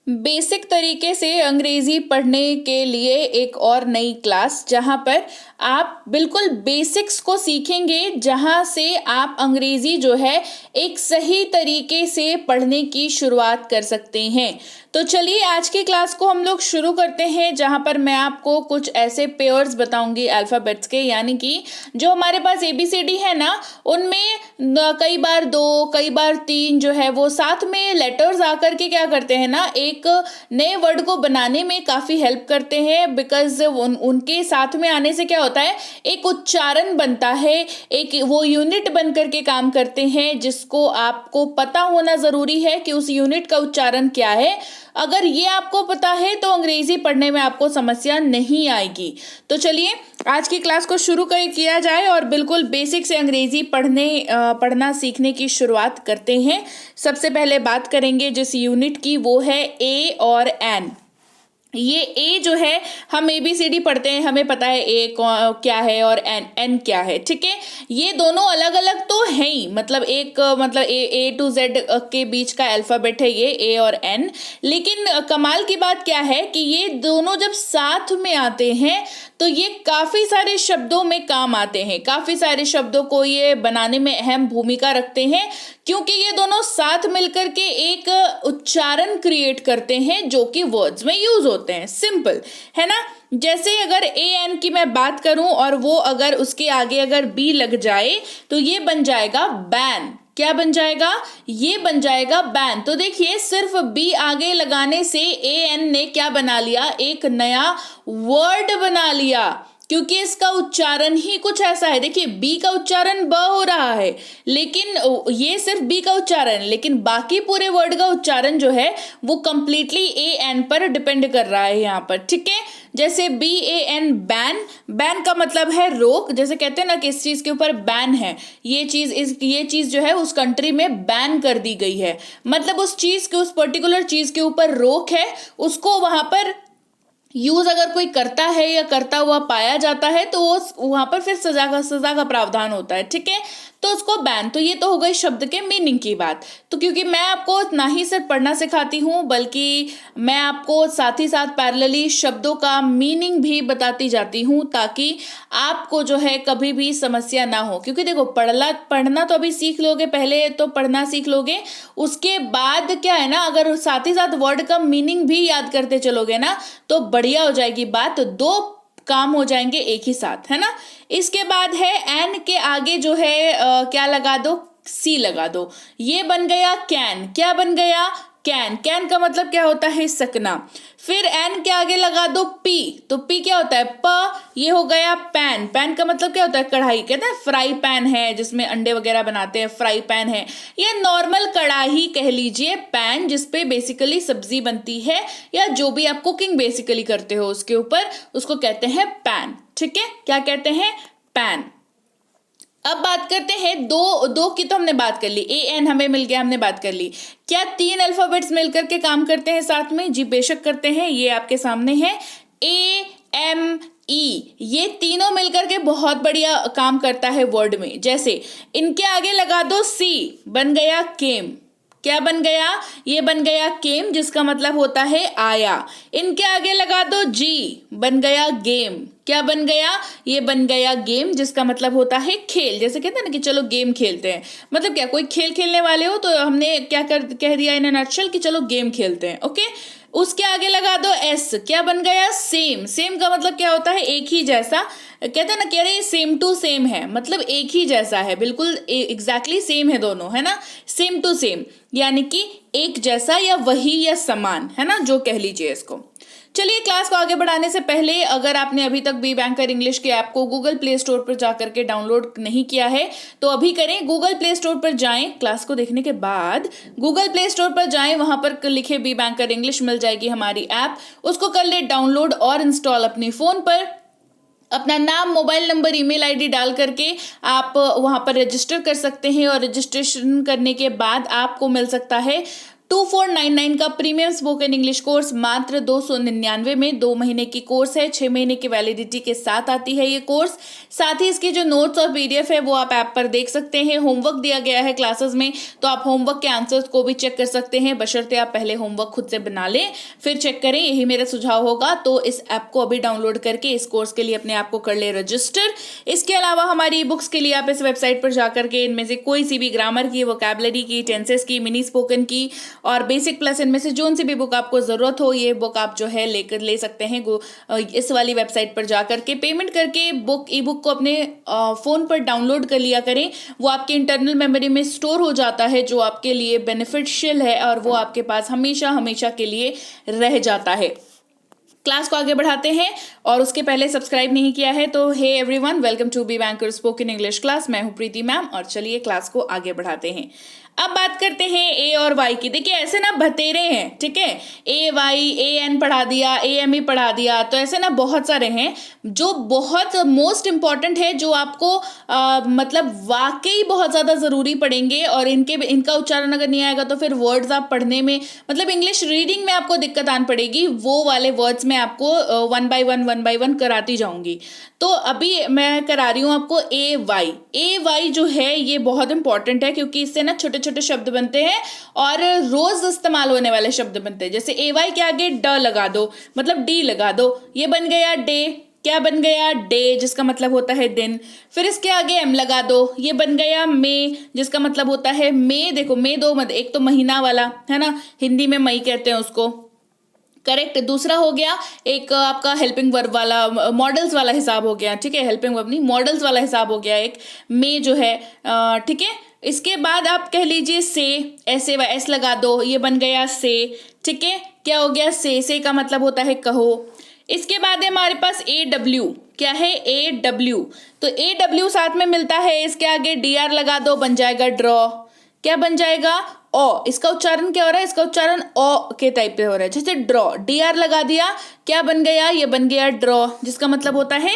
Basic तरीके से अंग्रेजी पढ़ने के लिए एक और नई क्लास, जहां पर आप बिल्कुल बेसिक्स को सीखेंगे, जहां से आप अंग्रेजी जो है एक सही तरीके से पढ़ने की शुरुआत कर सकते हैं। तो चलिए आज की क्लास को हम लोग शुरू करते हैं, जहां पर मैं आपको कुछ ऐसे पेयर्स बताऊंगी अल्फ़ाबेट्स के, यानी कि जो हमारे पास ABCD है ना, उनमें कई बार 2 कई बार 3 जो है वो साथ में लेटर्स आकर के क्या करते हैं ना, एक नए वर्ड को बनाने में काफ़ी हेल्प करते हैं। बिकॉज उनके साथ में आने से क्या होता है, एक उच्चारण बनता है, एक वो यूनिट बन करके काम करते हैं, जिसको आपको पता होना ज़रूरी है कि उस यूनिट का उच्चारण क्या है। अगर ये आपको पता है तो अंग्रेजी पढ़ने में आपको समस्या नहीं आएगी। तो चलिए आज की क्लास को शुरू किया जाए और बिल्कुल बेसिक से अंग्रेजी पढ़ना सीखने की शुरुआत करते हैं। सबसे पहले बात करेंगे जिस यूनिट की, वो है ए और एन। ये ए जो है, हम ABCD पढ़ते हैं, हमें पता है ए क्या है और एन क्या है, ठीक है। ये दोनों अलग अलग तो है ही, मतलब एक मतलब A to Z के बीच का अल्फ़ाबेट है ये ए और एन। लेकिन कमाल की बात क्या है कि ये दोनों जब साथ में आते हैं तो ये काफ़ी सारे शब्दों में काम आते हैं, काफ़ी सारे शब्दों को ये बनाने में अहम भूमिका रखते हैं, क्योंकि ये दोनों साथ मिलकर के एक उच्चारण क्रिएट करते हैं जो कि वर्ड्स में यूज होते हैं। सिंपल है ना। जैसे अगर AN की मैं बात करूं और वो अगर उसके आगे अगर B लग जाए तो ये बन जाएगा बैन। क्या बन जाएगा? ये बन जाएगा बैन। तो देखिए, सिर्फ B आगे लगाने से AN ने क्या बना लिया, एक नया वर्ड बना लिया, क्योंकि इसका उच्चारण ही कुछ ऐसा है। देखिए, बी का उच्चारण ब हो रहा है, लेकिन ये सिर्फ बी का उच्चारण, लेकिन बाकी पूरे वर्ड का उच्चारण जो है वो कंप्लीटली AN पर डिपेंड कर रहा है यहाँ पर, ठीक है। जैसे BAN बैन, बैन का मतलब है रोक। जैसे कहते हैं ना कि इस चीज के ऊपर बैन है, ये चीज जो है उस कंट्री में बैन कर दी गई है, मतलब उस चीज के, उस पर्टिकुलर चीज के ऊपर रोक है, उसको वहां पर यूज अगर कोई करता है या करता हुआ पाया जाता है तो वहां पर फिर सजा का प्रावधान होता है, ठीक है। तो उसको बैन। तो ये तो हो गई शब्द के मीनिंग की बात। तो क्योंकि मैं आपको ना ही सिर्फ पढ़ना सिखाती हूँ, बल्कि मैं आपको साथ ही साथ पैरेलली शब्दों का मीनिंग भी बताती जाती हूँ, ताकि आपको जो है कभी भी समस्या ना हो। क्योंकि देखो, पढ़ना तो अभी सीख लोगे, पहले तो पढ़ना सीख लोगे, उसके बाद क्या है ना, अगर साथ ही साथ वर्ड का मीनिंग भी याद करते चलोगे ना तो बढ़िया हो जाएगी बात। तो 2 काम हो जाएंगे एक ही साथ, है ना। इसके बाद है एन के आगे जो है क्या लगा दो, सी लगा दो, ये बन गया कैन। क्या बन गया? कैन। कैन का मतलब क्या होता है? सकना। फिर एन के आगे लगा दो पी, तो पी क्या होता है? प। ये हो गया पैन। पैन का मतलब क्या होता है? कढ़ाई। कहते हैं फ्राई पैन है जिसमें अंडे वगैरह बनाते हैं, फ्राई पैन है। या नॉर्मल कढ़ाई कह लीजिए, पैन जिसपे बेसिकली सब्जी बनती है या जो भी आप कुकिंग बेसिकली करते हो उसके ऊपर, उसको कहते हैं पैन, ठीक है। क्या कहते हैं? पैन। अब बात करते हैं दो की, तो हमने बात कर ली, AN हमें मिल गया, हमने बात कर ली। क्या 3 अल्फाबेट्स मिलकर के काम करते हैं साथ में? जी बेशक करते हैं। ये आपके सामने है AME, ये तीनों मिलकर के बहुत बढ़िया काम करता है वर्ड में। जैसे इनके आगे लगा दो C, बन गया केम। क्या बन गया? ये बन गया केम, जिसका मतलब होता है आया। इनके आगे लगा दो G, बन गया गेम। क्या बन गया? ये बन गया गेम, जिसका मतलब होता है खेल। जैसे कहते हैं ना कि चलो गेम खेलते हैं, मतलब क्या, कोई खेल खेलने वाले हो तो हमने क्या कह दिया इन नटशल कि चलो गेम खेलते हैं, ओके। उसके आगे लगा दो S, क्या बन गया? सेम। सेम का मतलब क्या होता है? एक ही जैसा। कहते हैं ना कि अरे सेम टू सेम है, मतलब एक ही जैसा है, बिल्कुल एग्जैक्टली सेम है दोनों, है ना। सेम टू सेम यानी कि एक जैसा या वही या समान, है ना, जो कह लीजिए इसको। चलिए, क्लास को आगे बढ़ाने से पहले, अगर आपने अभी तक बी बैंकर इंग्लिश के ऐप को गूगल प्ले स्टोर पर जाकर के डाउनलोड नहीं किया है तो अभी करें। गूगल प्ले स्टोर पर जाएं, क्लास को देखने के बाद गूगल प्ले स्टोर पर जाएं, वहां पर लिखे बी बैंकर इंग्लिश, मिल जाएगी हमारी ऐप, उसको कर ले डाउनलोड और इंस्टॉल अपने फोन पर। अपना नाम, मोबाइल नंबर, ईमेल आईडी डाल करके आप वहां पर रजिस्टर कर सकते हैं, और रजिस्ट्रेशन करने के बाद आपको मिल सकता है 2499 का प्रीमियम स्पोकन इंग्लिश कोर्स मात्र 299 में 2 महीने की कोर्स है, 6 महीने की वैलिडिटी के साथ आती है ये कोर्स। साथ ही इसके जो नोट्स और पीडीएफ है वो आप ऐप पर देख सकते हैं। होमवर्क दिया गया है क्लासेस में, तो आप होमवर्क के आंसर्स को भी चेक कर सकते हैं, बशर्ते आप पहले होमवर्क खुद से बना लें फिर चेक करें, यही मेरा सुझाव होगा। तो इस ऐप को अभी डाउनलोड करके इस कोर्स के लिए अपने आप को कर ले रजिस्टर। इसके अलावा हमारी ई बुक्स के लिए आप इस वेबसाइट पर जाकर के इनमें से कोई सी भी ग्रामर की, वोकैबुलरी की, टेंसेस की, मिनी स्पोकन की और बेसिक प्लस इनमें से जोन सी भी बुक आपको जरूरत हो, ये बुक आप जो है लेकर ले सकते हैं इस वाली वेबसाइट पर जाकर के। पेमेंट करके ई बुक को अपने फोन पर डाउनलोड कर लिया करें, वो आपके इंटरनल मेमोरी में स्टोर हो जाता है, जो आपके लिए बेनिफिशियल है और वो आपके पास हमेशा हमेशा के लिए रह जाता है। क्लास को आगे बढ़ाते हैं और उसके पहले सब्सक्राइब नहीं किया है तो hey everyone, welcome to B Banker spoken English class. मैं हूं प्रीति मैम और चलिए क्लास को आगे बढ़ाते हैं। अब बात करते हैं ए और वाई की। देखिए ऐसे ना भतेरे हैं, ठीक है, ए वाई, ए एन पढ़ा दिया, ए एम ई पढ़ा दिया, तो ऐसे ना बहुत सारे हैं जो बहुत मोस्ट इंपॉर्टेंट है, जो आपको मतलब वाकई बहुत ज़्यादा ज़रूरी पड़ेंगे और इनका उच्चारण अगर नहीं आएगा तो फिर वर्ड्स आप पढ़ने में, मतलब इंग्लिश रीडिंग में आपको दिक्कत आन पड़ेगी। वो वाले वर्ड्स में आपको वन बाय वन कराती जाऊंगी। तो अभी मैं करा रही हूँ आपको ए वाई। ए वाई जो है ये बहुत इंपॉर्टेंट है क्योंकि इससे ना छोटे छोटे शब्द बनते हैं और रोज इस्तेमाल होने वाले शब्द बनते हैं। जैसे ए वाई के आगे ड लगा दो, मतलब डी लगा दो, ये बन गया डे। क्या बन गया? डे, जिसका मतलब होता है दिन। फिर इसके आगे एम लगा दो, ये बन गया मे, जिसका मतलब होता है मे। देखो मे दो मत, एक तो महीना वाला है ना, हिंदी में मई कहते हैं उसको, करेक्ट। दूसरा हो गया एक आपका हेल्पिंग वर्ब वाला, मॉडल्स वाला हिसाब हो गया, ठीक है, हेल्पिंग वर्ब नहीं मॉडल्स वाला हिसाब हो गया एक मे जो है, ठीक है। इसके बाद आप कह लीजिए से, ऐसे एस लगा दो, ये बन गया से, ठीक है। क्या हो गया? से का मतलब होता है कहो। इसके बाद है हमारे पास ए डब्ल्यू। क्या है? A W. तो ए डब्ल्यू साथ में मिलता है, इसके आगे डी आर लगा दो, बन जाएगा ड्रॉ। क्या बन जाएगा? ओ। इसका उच्चारण क्या हो रहा है? इसका उच्चारण ओ के टाइप पे हो रहा है, जैसे ड्रॉ। डी आर लगा दिया, क्या बन गया? ये बन गया ड्रॉ, जिसका मतलब होता है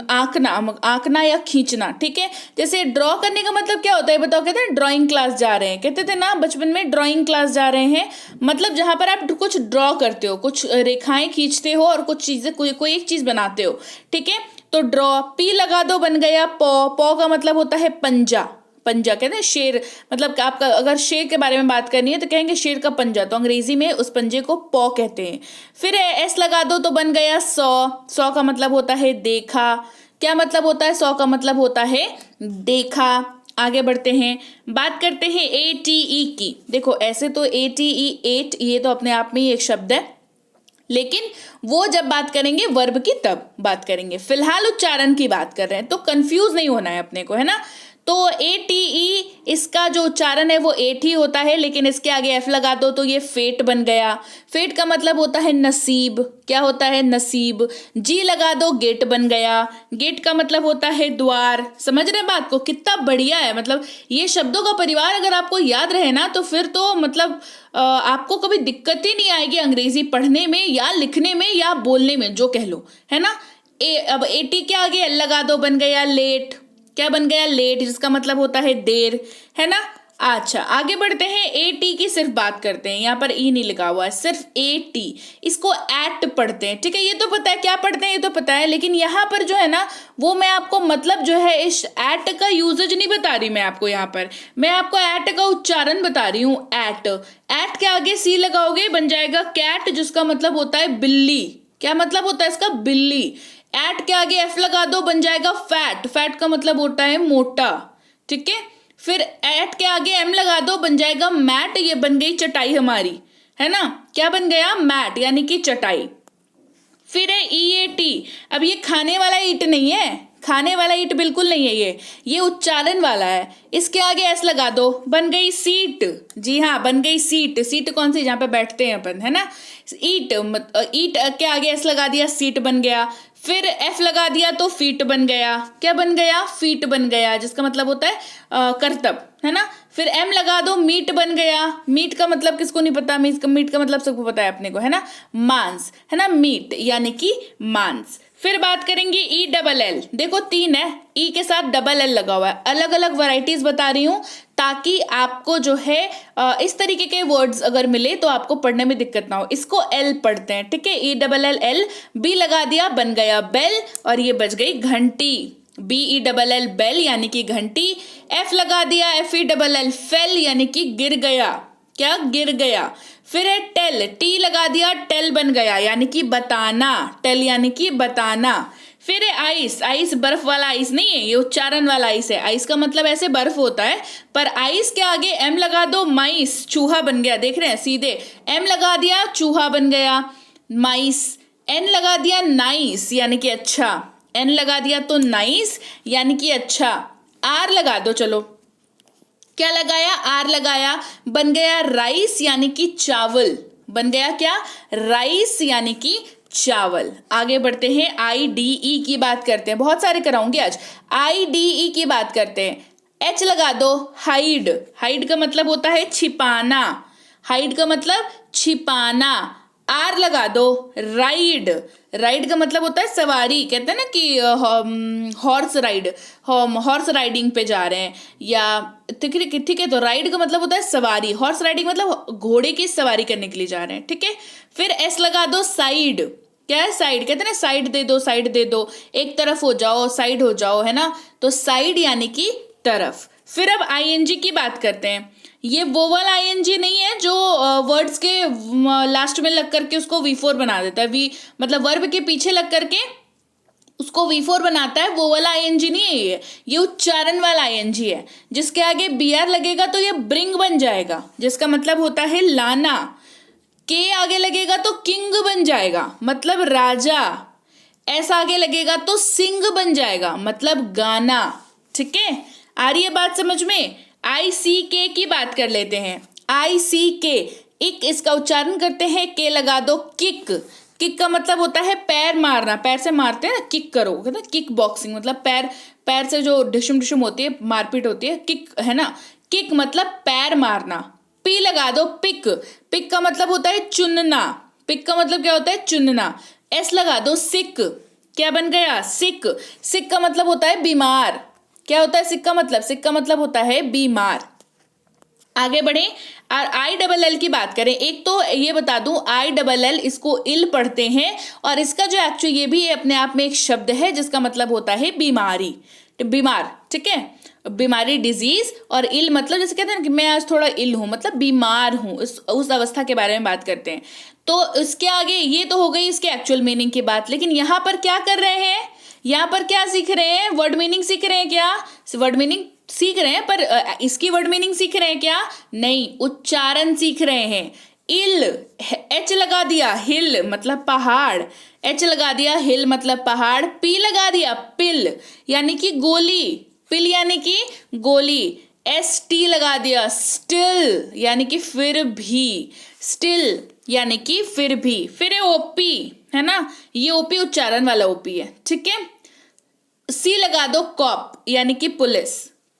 आंकना या खींचना, ठीक है। जैसे ड्रॉ करने का मतलब क्या होता है बताओ? कहते हैं ड्राइंग क्लास जा रहे हैं, कहते थे ना बचपन में, ड्राइंग क्लास जा रहे हैं, मतलब जहां पर आप कुछ ड्रॉ करते हो, कुछ रेखाएं खींचते हो और कुछ चीजें, कोई एक चीज बनाते हो, ठीक है। तो ड्रॉ। पी लगा दो, बन गया पॉ। पॉ का मतलब होता है पंजा। पंजा कहते हैं शेर, मतलब आपका अगर शेर के बारे में बात करनी है तो कहेंगे शेर का पंजा, तो अंग्रेजी में उस पंजे को पॉ कहते हैं। फिर एस लगा दो तो बन गया सौ। सौ का मतलब होता है देखा। क्या मतलब होता है? सौ का मतलब होता है देखा। आगे बढ़ते हैं, बात करते हैं ए टी ई की। देखो ऐसे तो ए टी ई, एट, ये तो अपने आप में ही एक शब्द है, लेकिन वो जब बात करेंगे वर्ब की तब बात करेंगे, फिलहाल उच्चारण की बात कर रहे हैं, तो कंफ्यूज नहीं होना है अपने को, है ना। तो ए टी ई, इसका जो उच्चारण है वो एट ही होता है, लेकिन इसके आगे एफ लगा दो तो ये फेट बन गया। फेट का मतलब होता है नसीब। क्या होता है? नसीब। जी लगा दो, गेट बन गया। गेट का मतलब होता है द्वार। समझ रहे बात को? कितना बढ़िया है, मतलब ये शब्दों का परिवार अगर आपको याद रहे ना तो फिर तो मतलब आपको कभी दिक्कत ही नहीं आएगी अंग्रेजी पढ़ने में या लिखने में या बोलने में, जो कह लो, है ना। अब ए टी के आगे एल लगा दो, बन गया लेट। क्या बन गया? लेट, जिसका मतलब होता है देर, है ना। अच्छा आगे बढ़ते हैं, ए टी की सिर्फ बात करते हैं, यहाँ पर ई नहीं लिखा हुआ है, सिर्फ ए टी। इसको एट पढ़ते हैं, ठीक है, ये तो पता है क्या पढ़ते हैं, ये तो पता है, लेकिन यहाँ पर जो है ना वो मैं आपको मतलब जो है इस एट का यूजेज नहीं बता रही मैं आपको, यहाँ पर मैं आपको एट का उच्चारण बता रही हूँ। एट। एट के आगे सी लगाओगे, बन जाएगा कैट, जिसका मतलब होता है बिल्ली। क्या मतलब होता है इसका? बिल्ली। एट के आगे एफ लगा दो, बन जाएगा फैट। फैट का मतलब होता है मोटा, ठीक है। फिर एट के आगे एम लगा दो, बन जाएगा मैट। ये बन गई चटाई हमारी, है ना। क्या बन गया? मैट, यानी कि चटाई। फिर है ई ए टी। अब ये खाने वाला ईट नहीं है, खाने वाला ईट बिल्कुल नहीं है, ये उच्चारण वाला है। इसके आगे एस लगा दो, बन गई सीट। जी हाँ, बन गई सीट। सीट कौन सी? जहाँ पे बैठते हैं अपन, है ना। ईट, ईट के आगे एस लगा दिया, सीट बन गया। फिर एफ लगा दिया तो फीट बन गया। क्या बन गया? फीट बन गया, जिसका मतलब होता है करतब, है ना। फिर एम लगा दो, मीट बन गया। मीट का मतलब किसको नहीं पता? मीट का मतलब सबको पता है अपने को, है ना, मांस, है ना, मीट यानी कि मांस। फिर बात करेंगे ई डबल एल। देखो 3 है, ई के साथ डबल एल लगा हुआ है। अलग अलग वैरायटीज बता रही हूं ताकि आपको जो है इस तरीके के वर्ड्स अगर मिले तो आपको पढ़ने में दिक्कत ना हो। इसको एल पढ़ते हैं, ठीक है, E double L L. B लगा दिया, बन गया बेल, और ये बज गई घंटी। B E double L bell यानी कि घंटी। एफ लगा दिया, F E double L fell यानी कि गिर गया। क्या? गिर गया। फिर है टेल, टी लगा दिया, टेल बन गया यानी कि बताना। टेल यानी कि बताना। फिर है आइस, आइस बर्फ वाला आइस नहीं है, ये उच्चारण वाला आइस है। आइस का मतलब ऐसे बर्फ होता है, पर आइस के आगे एम लगा दो, माइस, चूहा बन गया। देख रहे हैं, सीधे एम लगा दिया, चूहा बन गया, माइस। एन लगा दिया, नाइस यानी कि अच्छा। एन लगा दिया तो नाइस यानी कि अच्छा। आर लगा दो, चलो क्या लगाया? आर लगाया, बन गया राइस यानी कि चावल। बन गया क्या? राइस यानी कि चावल। आगे बढ़ते हैं, आई डी ई की बात करते हैं, बहुत सारे कराऊंगे आज। आई डी ई की बात करते हैं। एच लगा दो, हाइड। हाइड का मतलब होता है छिपाना। हाइड का मतलब छिपाना। आर लगा दो, राइड। राइड का मतलब होता है सवारी। कहते हैं ना कि हॉर्स राइड, हॉर्स राइडिंग पे जा रहे हैं, या ठीक है, तो राइड का मतलब होता है सवारी। हॉर्स राइडिंग मतलब घोड़े की सवारी करने के लिए जा रहे हैं, ठीक है। फिर एस लगा दो, साइड। क्या है? साइड। कहते हैं ना साइड दे दो, साइड दे दो, एक तरफ हो जाओ, साइड हो जाओ, है ना, तो साइड यानी कि तरफ। फिर अब आईएनजी की बात करते हैं। ये वो वाला आईएनजी नहीं है जो वर्ड्स के लास्ट में लग करके उसको V4 बना देता है। वी मतलब वर्ब के पीछे लग करके उसको V4 बनाता है, वो वाला आईएनजी नहीं है ये उच्चारण वाला आईएनजी है। जिसके आगे BR लगेगा तो ये ब्रिंग बन जाएगा, जिसका मतलब होता है लाना। के आगे लगेगा तो किंग बन जाएगा, मतलब राजा। एस आगे लगेगा तो सिंग बन जाएगा, मतलब गाना। ठीक है, आ रही है बात समझ में? ICK की बात कर लेते हैं। ICK, इक, इसका उच्चारण करते हैं, के लगा दो, किक। किक का मतलब होता है पैर मारना, पैर से मारते हैं ना, किक करो, कहते हैं किक बॉक्सिंग, मतलब पैर से जो ढिशुम ढिशुम होती है, मारपीट होती है, किक, है ना। किक मतलब पैर मारना। पी लगा दो, पिक। पिक का मतलब होता है चुनना। पिक का मतलब क्या होता है? चुनना। एस लगा दो, सिक। क्या बन गया? सिक। सिक का मतलब होता है बीमार। क्या होता है सिक का मतलब? सिक का मतलब होता है बीमार। आगे बढ़े और ILL की बात करें। एक तो ये बता दूं, ILL इसको इल पढ़ते हैं, और इसका जो एक्चुअली ये भी अपने आप में एक शब्द है जिसका मतलब होता है बीमारी, बीमार। ठीक है, बीमारी, डिजीज, और इल मतलब जैसे कहते हैं ना कि मैं आज थोड़ा इल हूं, मतलब बीमार हूं, उस अवस्था के बारे में बात करते हैं। तो इसके आगे ये तो हो गई इसके एक्चुअल मीनिंग की बात, लेकिन यहाँ पर क्या कर रहे हैं? यहाँ पर क्या सीख रहे हैं? वर्ड मीनिंग सीख रहे हैं क्या? वर्ड मीनिंग सीख रहे हैं, पर इसकी वर्ड मीनिंग सीख रहे हैं क्या? नहीं, उच्चारण सीख रहे हैं। इल, एच लगा दिया, हिल मतलब पहाड़। एच लगा दिया, हिल मतलब पहाड़। पी लगा दिया, पिल यानी कि गोली। पिल यानी कि गोली। ST लगा दिया, स्टिल यानी कि फिर भी। स्टिल यानी कि फिर भी। फिर है OP, है ना, ये OP उच्चारण वाला OP है। ठीक है। C लगा दो, कॉप यानी कि पुलिस।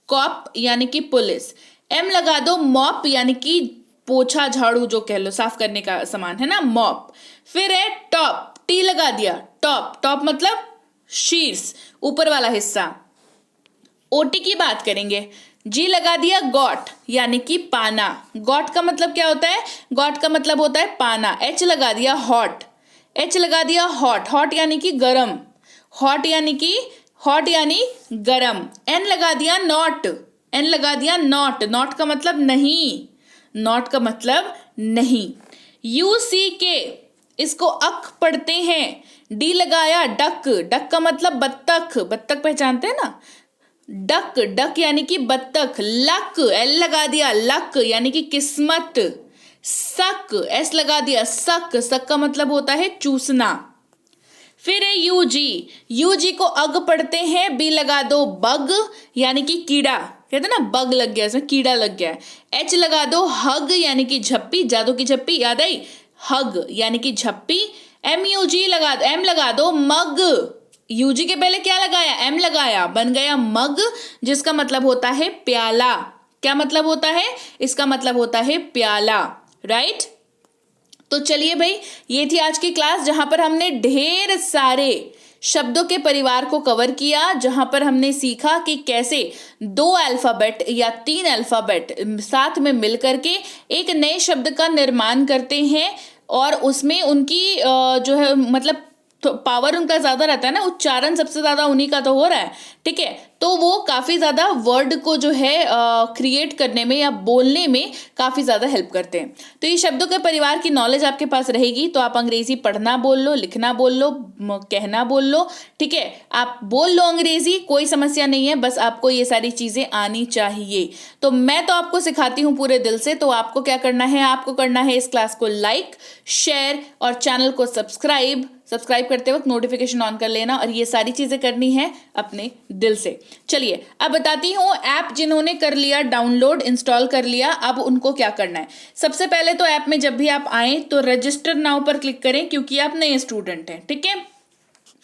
कॉप यानी कि पुलिस। M लगा दो, मॉप यानी कि पोछा झाड़ू, जो कह लो, साफ करने का सामान, है ना, मॉप। फिर है टॉप, T लगा दिया, टॉप। टॉप मतलब शीर्ष, ऊपर वाला हिस्सा। OT की बात करेंगे। G लगा दिया, गॉट यानी कि पाना। गॉट का मतलब क्या होता है? गॉट का मतलब होता है पाना। H लगा दिया, हॉट। H लगा दिया, हॉट। हॉट यानी कि गरम। हॉट यानी गरम। N लगा दिया, नॉट। N लगा दिया, नॉट। नॉट का मतलब नहीं। नॉट का मतलब नहीं। UCK, इसको अक पढ़ते हैं। D लगाया, डक। डक का मतलब बत्तख। बत्तख पहचानते हैं ना, डक। डक यानी कि बत्तख। लक, L लगा दिया, लक यानी कि किस्मत। सक, S लगा दिया, सक। सक का मतलब होता है चूसना। फिर है UG। UG को अग पढ़ते हैं। B लगा दो, बग यानी कि कीड़ा। कहते हैं ना बग लग गया, इसमें कीड़ा लग गया। H लगा दो, हग यानी कि झप्पी, जादू की झप्पी, याद आई? हग यानी कि झप्पी। MUG लगा दो, M लगा दो, मग। UG के पहले क्या लगाया? M लगाया, बन गया मग, जिसका मतलब होता है प्याला। क्या मतलब होता है? इसका मतलब होता है प्याला। राइट। तो चलिए भाई, ये थी आज की क्लास जहां पर हमने ढेर सारे शब्दों के परिवार को कवर किया, जहां पर हमने सीखा कि कैसे 2 अल्फाबेट या 3 अल्फाबेट साथ में मिलकर के एक नए शब्द का निर्माण करते हैं और उसमें उनकी जो है मतलब तो पावर उनका ज्यादा रहता है ना, उच्चारण सबसे ज्यादा उन्हीं का तो हो रहा है, ठीक है। तो वो काफी ज्यादा वर्ड को जो है क्रिएट करने में या बोलने में काफी ज्यादा हेल्प करते हैं। तो ये शब्दों के परिवार की नॉलेज आपके पास रहेगी तो आप अंग्रेजी पढ़ना बोल लो, लिखना बोल लो, कहना बोल लो, ठीक है। आप बोल लो अंग्रेजी, कोई समस्या नहीं है, बस आपको ये सारी चीजें आनी चाहिए। तो मैं तो आपको सिखाती हूँ पूरे दिल से। तो आपको क्या करना है, आपको करना है इस क्लास को लाइक, शेयर और चैनल को सब्सक्राइब करते वक्त नोटिफिकेशन ऑन कर लेना और ये सारी चीजें करनी है अपने दिल से। चलिए अब बताती हूँ, ऐप जिन्होंने कर लिया डाउनलोड, इंस्टॉल कर लिया, अब उनको क्या करना है। सबसे पहले तो ऐप में जब भी आप आए तो रजिस्टर नाउ पर क्लिक करें क्योंकि आप नए स्टूडेंट हैं, ठीक है।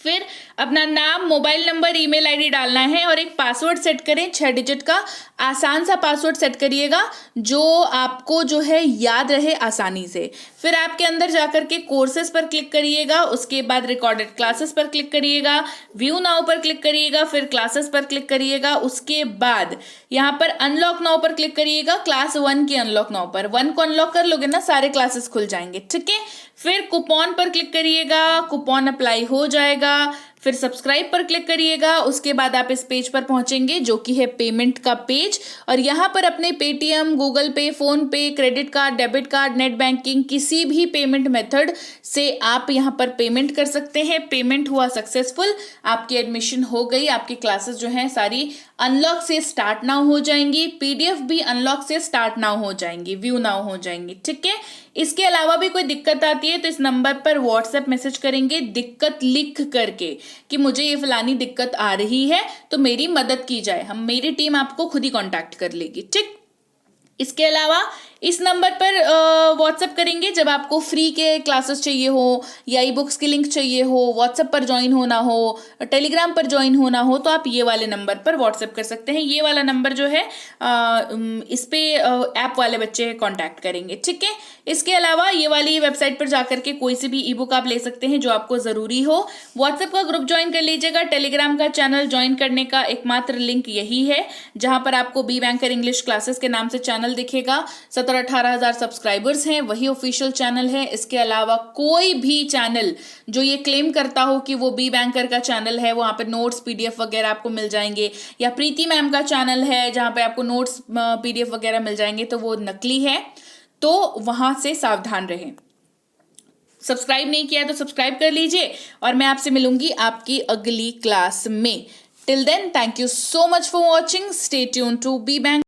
फिर अपना नाम, मोबाइल नंबर, ईमेल आईडी डालना है और एक पासवर्ड सेट करें 6 डिजिट का। आसान सा पासवर्ड सेट करिएगा जो आपको जो है याद रहे आसानी से। फिर ऐप के अंदर जाकर के कोर्सेज पर क्लिक करिएगा, उसके बाद रिकॉर्डेड क्लासेस पर क्लिक करिएगा, व्यू नाउ पर क्लिक करिएगा, फिर क्लासेस पर क्लिक करिएगा। उसके बाद यहाँ पर अनलॉक नाउ पर क्लिक करिएगा, क्लास 1 की अनलॉक नाउ पर। 1 को अनलॉक कर लोगे ना, सारे क्लासेस खुल जाएंगे, ठीक है। फिर कूपन पर क्लिक करिएगा, कूपन अप्लाई हो जाएगा। फिर सब्सक्राइब पर क्लिक करिएगा, उसके बाद आप इस पेज पर पहुंचेंगे जो कि है पेमेंट का पेज और यहाँ पर अपने पेटीएम, गूगल पे, फोन पे, credit card, debit card, net banking, किसी भी पेमेंट मेथड से आप यहाँ पर पेमेंट कर सकते हैं। पेमेंट हुआ सक्सेसफुल, आपकी एडमिशन हो गई, आपकी क्लासेस जो हैं सारी अनलॉक से स्टार्ट नाउ हो जाएंगी, पीडीएफ भी अनलॉक से स्टार्ट नाउ हो जाएंगी, व्यू नाउ हो जाएंगी, ठीक है। इसके अलावा भी कोई दिक्कत आती है तो इस नंबर पर व्हाट्सएप मैसेज करेंगे दिक्कत लिख करके कि मुझे ये फलानी दिक्कत आ रही है तो मेरी मदद की जाए। मेरी टीम आपको खुद ही कांटेक्ट कर लेगी, ठीक। इसके अलावा इस नंबर पर व्हाट्सएप करेंगे जब आपको फ्री के क्लासेस चाहिए हो या ई बुक्स की लिंक चाहिए हो, व्हाट्सएप पर ज्वाइन होना हो, टेलीग्राम पर ज्वाइन होना हो, तो आप ये वाले नंबर पर व्हाट्सएप कर सकते हैं। ये वाला नंबर जो है इस पे ऐप वाले बच्चे कांटेक्ट करेंगे, ठीक है। इसके अलावा ये वाली वेबसाइट पर जाकर के कोई सी भी ई बुक आप ले सकते हैं जो आपको जरूरी हो। व्हाट्सएप का ग्रुप ज्वाइन कर लीजिएगा। टेलीग्राम का चैनल ज्वाइन करने का एकमात्र लिंक यही है जहां पर आपको बी बैंकर इंग्लिश क्लासेस के नाम से चैनल दिखेगा। 17-18 हजार सब्सक्राइबर्स हैं, वही ऑफिशियल चैनल है। इसके अलावा कोई भी चैनल जो ये क्लेम करता हो कि वो बी बैंकर का चैनल है, वहां पे नोट्स, पीडीएफ वगैरह आपको मिल जाएंगे, या प्रीति मैम का चैनल है जहां पे आपको नोट्स, पीडीएफ वगैरह मिल जाएंगे, तो वो नकली है, तो वहां से सावधान रहें। सब्सक्राइब नहीं किया तो सब्सक्राइब कर लीजिए और मैं आपसे मिलूंगी आपकी अगली क्लास में। Till then, thank you so much for watching. Stay tune to B bank.